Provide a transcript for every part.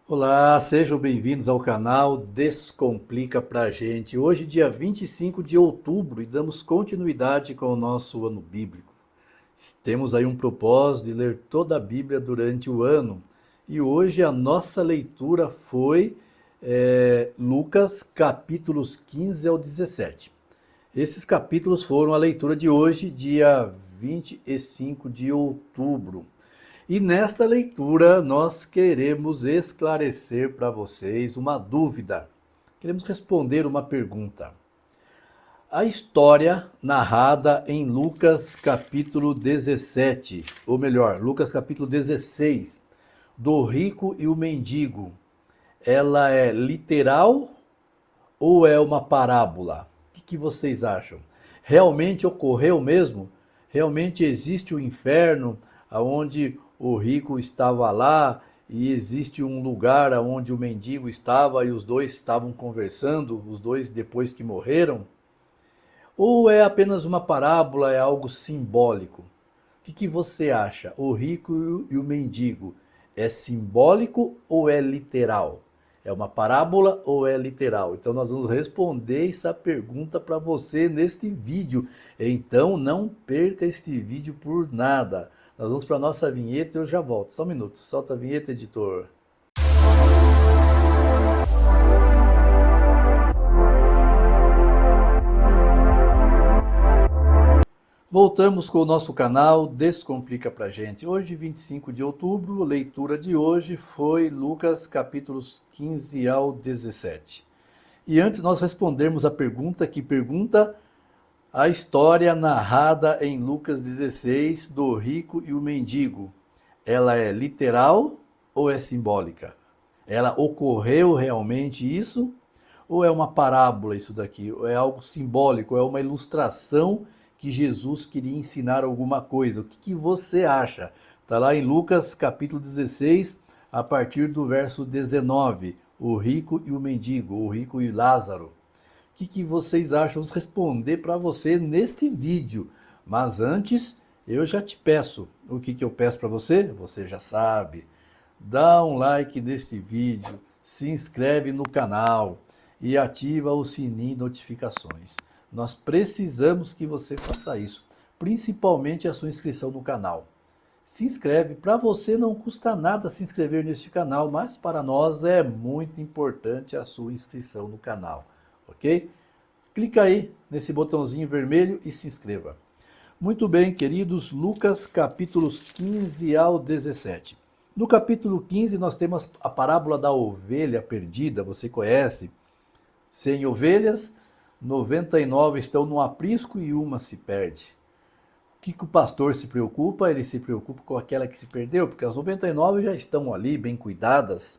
Olá, sejam bem-vindos ao canal Descomplica pra gente. Hoje, dia 25 de outubro, e damos continuidade com o nosso ano bíblico. Temos aí um propósito de ler toda a Bíblia durante o ano. E hoje a nossa leitura foi Lucas, capítulos 15 ao 17. Esses capítulos foram a leitura de hoje, dia 25 de outubro. E nesta leitura nós queremos esclarecer para vocês uma dúvida. Queremos responder uma pergunta. A história narrada em Lucas capítulo 17, ou melhor, Lucas capítulo 16, do rico e o mendigo, ela é literal ou é uma parábola? O que vocês acham? Realmente ocorreu mesmo? Realmente existe o inferno, onde o rico estava lá e existe um lugar onde o mendigo estava e os dois estavam conversando, os dois depois que morreram? Ou é apenas uma parábola, é algo simbólico? O que você acha? O rico e o mendigo é simbólico ou é literal? É uma parábola ou é literal? Então nós vamos responder essa pergunta para você neste vídeo. Então não perca este vídeo por nada. Nós vamos para a nossa vinheta e eu já volto. Só um minuto. Solta a vinheta, editor. Voltamos com o nosso canal Descomplica pra gente. Hoje, 25 de outubro, a leitura de hoje foi Lucas capítulos 15 ao 17. E antes nós respondermos a pergunta que pergunta a história narrada em Lucas 16 do rico e o mendigo. Ela é literal ou é simbólica? Ela ocorreu realmente isso? Ou é uma parábola isso daqui? Ou é algo simbólico? É uma ilustração que Jesus queria ensinar alguma coisa? O que você acha? Está lá em Lucas capítulo 16, a partir do verso 19. O rico e o mendigo, o rico e Lázaro. O que vocês acham? Vamos responder para você neste vídeo. Mas antes, eu já te peço. O que eu peço para você? Você já sabe. Dá um like neste vídeo, se inscreve no canal e ativa o sininho de notificações. Nós precisamos que você faça isso, principalmente a sua inscrição no canal. Se inscreve, para você não custa nada se inscrever neste canal, mas para nós é muito importante a sua inscrição no canal, ok? Clica aí nesse botãozinho vermelho e se inscreva. Muito bem, queridos, Lucas capítulos 15 ao 17. No capítulo 15 nós temos a parábola da ovelha perdida, você conhece? 100 ovelhas, 99 estão no aprisco e uma se perde. O que o pastor se preocupa? Ele se preocupa com aquela que se perdeu, porque as 99 já estão ali, bem cuidadas.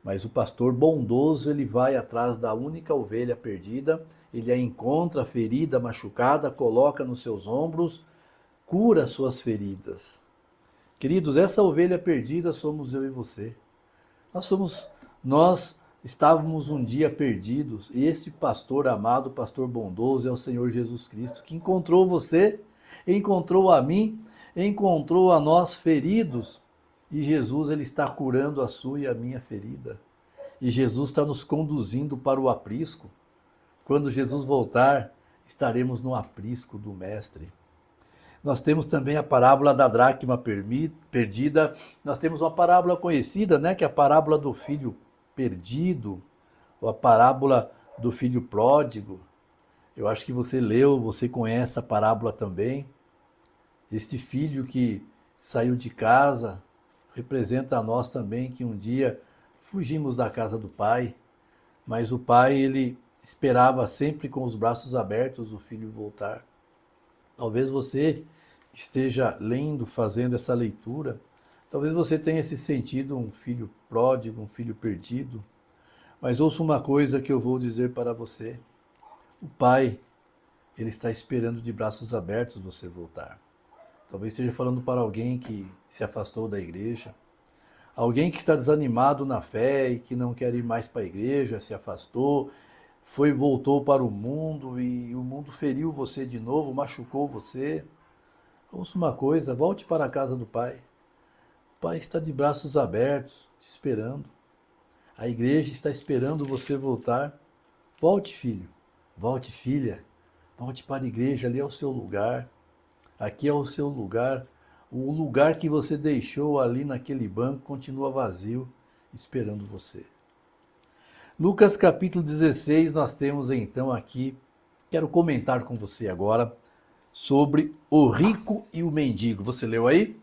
Mas o pastor bondoso, ele vai atrás da única ovelha perdida, ele a encontra ferida, machucada, coloca nos seus ombros, cura suas feridas. Queridos, essa ovelha perdida somos eu e você. Nós estávamos um dia perdidos e este pastor amado, pastor bondoso é o Senhor Jesus Cristo, que encontrou você, encontrou a mim, encontrou a nós feridos. E Jesus, ele está curando a sua e a minha ferida. E Jesus está nos conduzindo para o aprisco. Quando Jesus voltar, estaremos no aprisco do Mestre. Nós temos também a parábola da dracma perdida. Nós temos uma parábola conhecida, né, que é a parábola do filho perdido, ou a parábola do filho pródigo. Eu acho que você leu, você conhece a parábola também. Este filho que saiu de casa representa a nós também que um dia fugimos da casa do pai, mas o pai ele esperava sempre com os braços abertos o filho voltar. Talvez você esteja lendo, fazendo essa leitura, talvez você tenha se sentido um filho pródigo, um filho perdido, mas ouça uma coisa que eu vou dizer para você. O pai, ele está esperando de braços abertos você voltar. Talvez esteja falando para alguém que se afastou da igreja, alguém que está desanimado na fé e que não quer ir mais para a igreja, se afastou, voltou para o mundo e o mundo feriu você de novo, machucou você. Ouça uma coisa, volte para a casa do Pai. O Pai está de braços abertos, te esperando. A igreja está esperando você voltar. Volte, filho. Volte, filha. Volte para a igreja, ali é o seu lugar. Aqui é o seu lugar. O lugar que você deixou ali naquele banco continua vazio, esperando você. Lucas capítulo 16, nós temos então aqui, quero comentar com você agora sobre o rico e o mendigo. Você leu aí?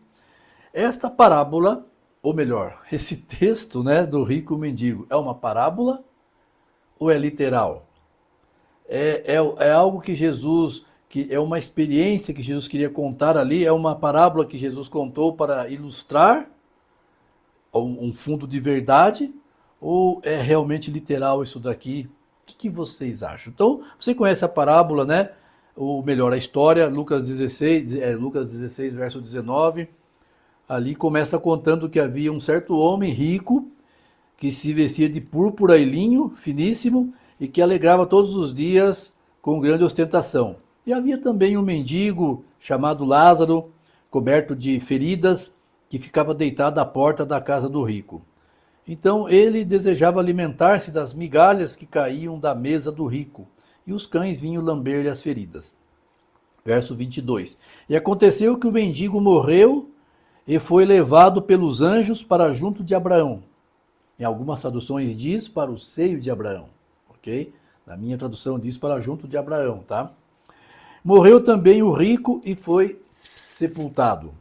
Esta parábola, ou melhor, esse texto, né, do rico e o mendigo, é uma parábola ou é literal? É algo que Jesus, que é uma experiência que Jesus queria contar ali, é uma parábola que Jesus contou para ilustrar um fundo de verdade, ou é realmente literal isso daqui? O que vocês acham? Então, você conhece a parábola, né? Ou melhor, a história, Lucas 16, verso 19, ali começa contando que havia um certo homem rico que se vestia de púrpura e linho finíssimo e que alegrava todos os dias com grande ostentação. E havia também um mendigo chamado Lázaro, coberto de feridas, que ficava deitado à porta da casa do rico. Então ele desejava alimentar-se das migalhas que caíam da mesa do rico, e os cães vinham lamber-lhe as feridas. Verso 22. E aconteceu que o mendigo morreu e foi levado pelos anjos para junto de Abraão. Em algumas traduções diz para o seio de Abraão, ok? Na minha tradução diz para junto de Abraão, tá? Morreu também o rico e foi sepultado.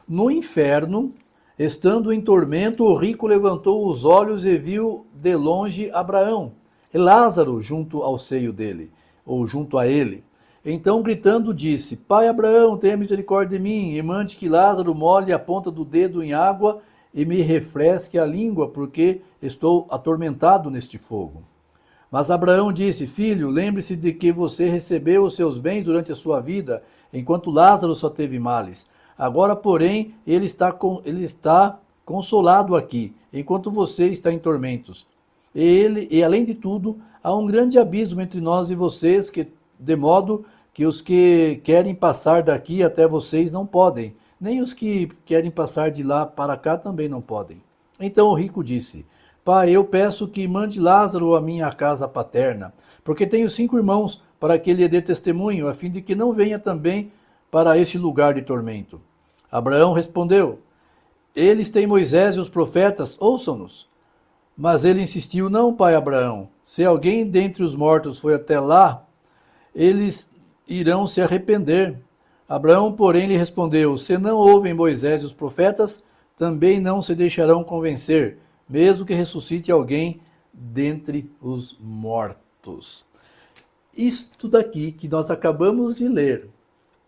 No inferno, estando em tormento, o rico levantou os olhos e viu de longe Abraão e Lázaro junto ao seio dele, ou junto a ele. Então, gritando, disse: Pai Abraão, tenha misericórdia de mim, e mande que Lázaro molhe a ponta do dedo em água e me refresque a língua, porque estou atormentado neste fogo. Mas Abraão disse: Filho, lembre-se de que você recebeu os seus bens durante a sua vida, enquanto Lázaro só teve males. Agora, porém, ele está consolado aqui, enquanto você está em tormentos. E além de tudo, há um grande abismo entre nós e vocês, de modo que os que querem passar daqui até vocês não podem, nem os que querem passar de lá para cá também não podem. Então o rico disse: Pai, eu peço que mande Lázaro à minha casa paterna, porque tenho 5 irmãos, para que ele dê testemunho, a fim de que não venha também para este lugar de tormento. Abraão respondeu: Eles têm Moisés e os profetas, ouçam-nos. Mas ele insistiu: Não, pai Abraão, se alguém dentre os mortos foi até lá, eles irão se arrepender. Abraão, porém, lhe respondeu: Se não ouvem Moisés e os profetas, também não se deixarão convencer, mesmo que ressuscite alguém dentre os mortos. Isto daqui que nós acabamos de ler,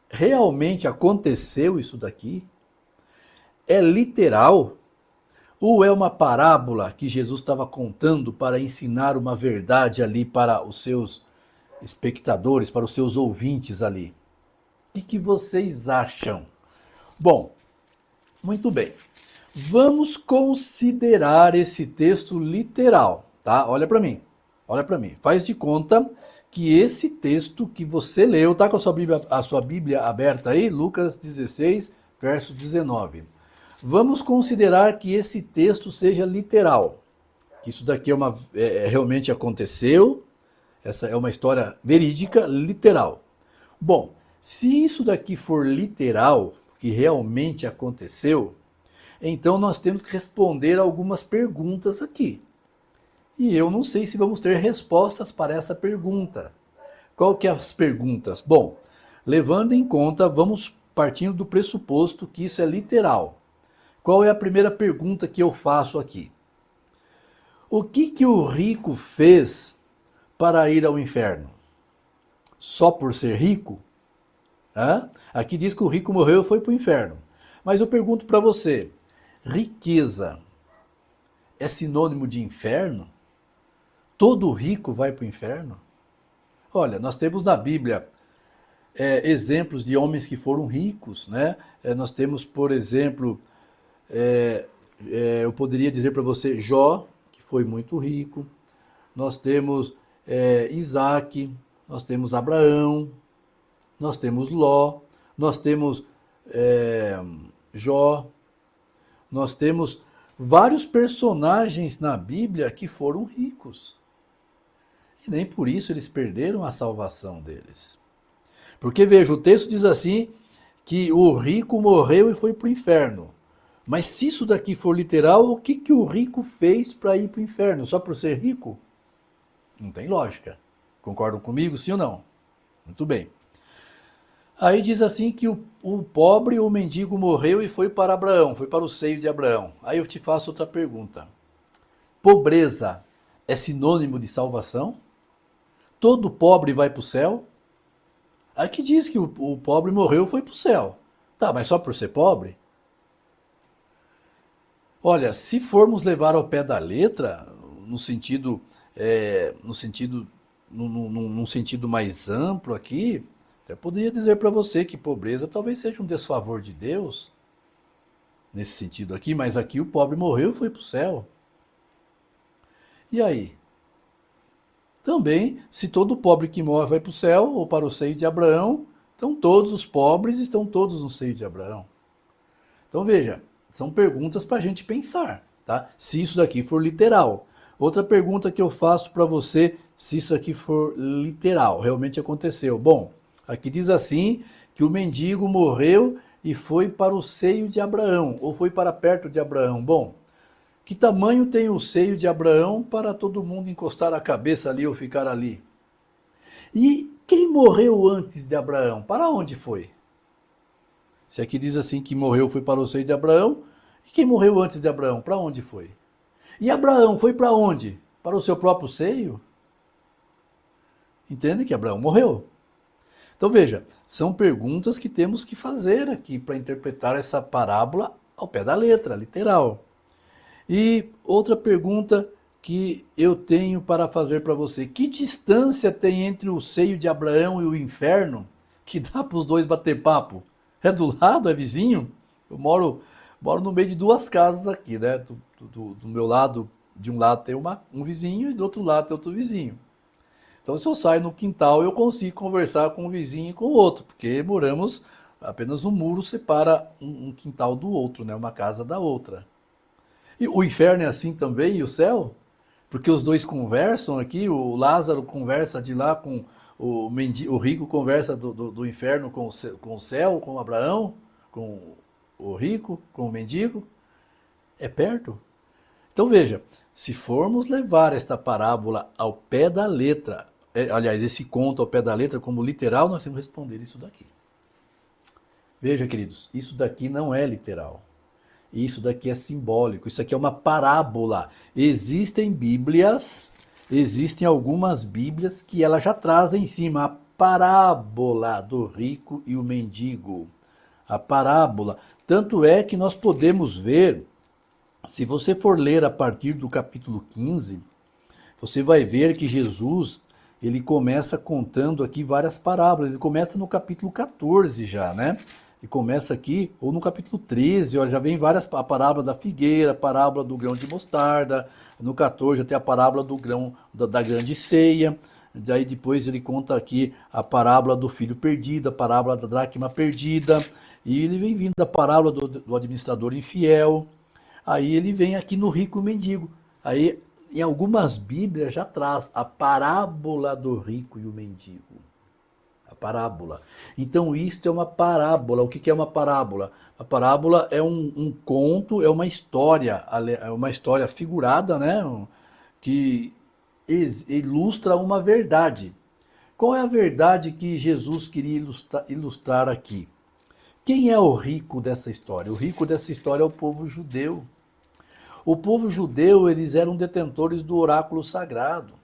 realmente aconteceu isso daqui? É literal? Ou é uma parábola que Jesus estava contando para ensinar uma verdade ali para os seus espectadores, para os seus ouvintes ali? O que vocês acham? Bom, muito bem. Vamos considerar esse texto literal, tá? Olha para mim, olha para mim. Faz de conta que esse texto que você leu, tá com a sua Bíblia aberta aí, Lucas 16, verso 19. Vamos considerar que esse texto seja literal, que isso daqui realmente aconteceu, essa é uma história verídica, literal. Bom, se isso daqui for literal, que realmente aconteceu, então nós temos que responder algumas perguntas aqui. E eu não sei se vamos ter respostas para essa pergunta. Qual que é as perguntas? Bom, levando em conta, vamos partindo do pressuposto que isso é literal. Qual é a primeira pergunta que eu faço aqui? O que o rico fez para ir ao inferno? Só por ser rico? Aqui diz que o rico morreu e foi para o inferno. Mas eu pergunto para você, riqueza é sinônimo de inferno? Todo rico vai para o inferno? Olha, nós temos na Bíblia exemplos de homens que foram ricos, né? Nós temos, por exemplo, eu poderia dizer para você Jó, que foi muito rico. Nós temos Isaac, nós temos Abraão, nós temos Ló, nós temos Jó, nós temos vários personagens na Bíblia que foram ricos. E nem por isso eles perderam a salvação deles. Porque veja, o texto diz assim, que o rico morreu e foi para o inferno. Mas se isso daqui for literal, o que o rico fez para ir para o inferno? Só por ser rico? Não tem lógica. Concordam comigo, sim ou não? Muito bem. Aí diz assim que o pobre, o mendigo morreu e foi para Abraão, foi para o seio de Abraão. Aí eu te faço outra pergunta. Pobreza é sinônimo de salvação? Todo pobre vai para o céu? Aqui diz que o pobre morreu e foi para o céu. Tá, mas só por ser pobre? Olha, se formos levar ao pé da letra, no sentido, num sentido mais amplo aqui, eu poderia dizer para você que pobreza talvez seja um desfavor de Deus, nesse sentido aqui, mas aqui o pobre morreu e foi para o céu. E aí? Também, se todo pobre que morre vai para o céu ou para o seio de Abraão, então todos os pobres estão todos no seio de Abraão. Então veja, são perguntas para a gente pensar, tá? Se isso daqui for literal. Outra pergunta que eu faço para você, se isso aqui for literal, realmente aconteceu. Bom, aqui diz assim que o mendigo morreu e foi para o seio de Abraão, ou foi para perto de Abraão. Bom, que tamanho tem o seio de Abraão para todo mundo encostar a cabeça ali ou ficar ali? E quem morreu antes de Abraão? Para onde foi? Se aqui diz assim que morreu foi para o seio de Abraão, e quem morreu antes de Abraão? Para onde foi? E Abraão foi para onde? Para o seu próprio seio? Entende que Abraão morreu? Então veja, são perguntas que temos que fazer aqui para interpretar essa parábola ao pé da letra, literal. E outra pergunta que eu tenho para fazer para você: que distância tem entre o seio de Abraão e o inferno que dá para os dois bater papo? É do lado? É vizinho? Eu moro no meio de duas casas aqui, né? Do meu lado, de um lado tem um vizinho e do outro lado tem outro vizinho. Então, se eu saio no quintal, eu consigo conversar com um vizinho e com o outro, porque moramos, apenas um muro separa um quintal do outro, né? Uma casa da outra. E o inferno é assim também, e o céu? Porque os dois conversam aqui, o Lázaro conversa de lá com o rico conversa do inferno com o céu, com Abraão, com o rico, com o mendigo. É perto? Então veja, se formos levar esta parábola ao pé da letra, aliás, esse conto ao pé da letra como literal, nós temos que responder isso daqui. Veja, queridos, isso daqui não é literal. Isso daqui é simbólico, isso aqui é uma parábola. Existem algumas Bíblias que ela já trazem em cima a parábola do rico e o mendigo. A parábola. Tanto é que nós podemos ver, se você for ler a partir do capítulo 15, você vai ver que Jesus, ele começa contando aqui várias parábolas. Ele começa no capítulo 14 já, né? E começa aqui, ou no capítulo 13, ó, já vem a parábola da figueira, a parábola do grão de mostarda, no 14 até a parábola do grão da grande ceia, daí depois ele conta aqui a parábola do filho perdido, a parábola da dracma perdida, e ele vem vindo a parábola do administrador infiel, aí ele vem aqui no rico mendigo, aí em algumas Bíblias já traz a parábola do rico e o mendigo. A parábola. Então, isto é uma parábola. O que é uma parábola? A parábola é um conto, é uma história figurada, né? Que ilustra uma verdade. Qual é a verdade que Jesus queria ilustrar aqui? Quem é o rico dessa história? O rico dessa história é o povo judeu. O povo judeu, eles eram detentores do oráculo sagrado.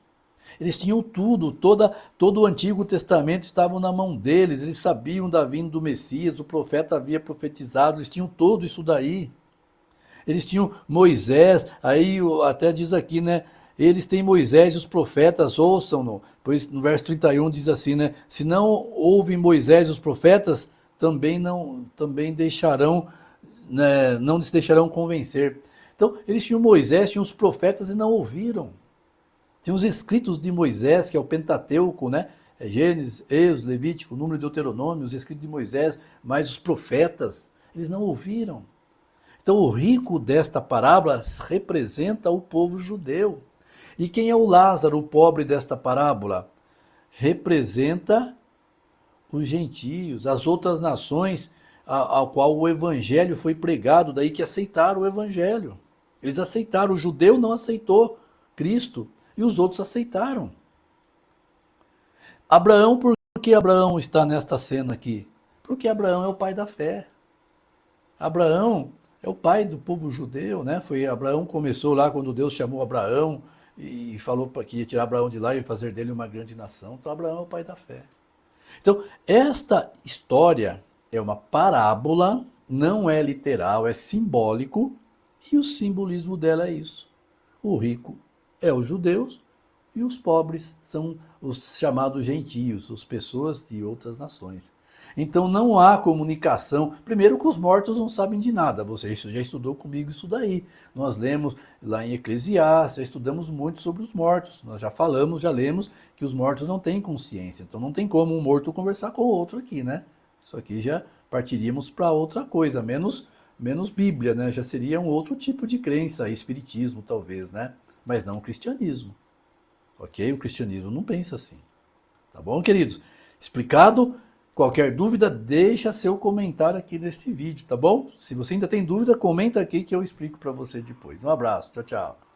Eles tinham tudo, todo o Antigo Testamento estava na mão deles, eles sabiam da vinda do Messias, o profeta havia profetizado, eles tinham tudo isso daí. Eles tinham Moisés, aí até diz aqui, né? Eles têm Moisés e os profetas, ouçam-no. Pois no verso 31 diz assim, né? Se não ouvem Moisés e os profetas, também deixarão, né, não se deixarão convencer. Então, eles tinham Moisés, tinham os profetas e não ouviram. Tem os escritos de Moisés, que é o Pentateuco, né? É Gênesis, Êxodo, Levítico, Número e Deuteronômio, os escritos de Moisés, mas os profetas, eles não ouviram. Então, o rico desta parábola representa o povo judeu. E quem é o Lázaro, o pobre desta parábola? Representa os gentios, as outras nações ao qual o evangelho foi pregado, daí que aceitaram o evangelho. Eles aceitaram, o judeu não aceitou Cristo e os outros aceitaram. Abraão, por que Abraão está nesta cena aqui? Porque Abraão é o pai da fé. Abraão é o pai do povo judeu, né? Foi Abraão começou lá quando Deus chamou Abraão e falou que ia tirar Abraão de lá e fazer dele uma grande nação. Então Abraão é o pai da fé. Então, esta história é uma parábola, não é literal, é simbólico, e o simbolismo dela é isso. O rico é os judeus e os pobres são os chamados gentios, as pessoas de outras nações. Então não há comunicação. Primeiro que os mortos não sabem de nada. Você já estudou comigo isso daí. Nós lemos lá em Eclesiastes, já estudamos muito sobre os mortos. Nós já falamos, já lemos que os mortos não têm consciência. Então não tem como um morto conversar com o outro aqui, né? Isso aqui já partiríamos para outra coisa, menos Bíblia, né? Já seria um outro tipo de crença, espiritismo talvez, né? Mas não o cristianismo. Ok? O cristianismo não pensa assim. Tá bom, queridos? Explicado? Qualquer dúvida, deixa seu comentário aqui neste vídeo, tá bom? Se você ainda tem dúvida, comenta aqui que eu explico para você depois. Um abraço, tchau, tchau.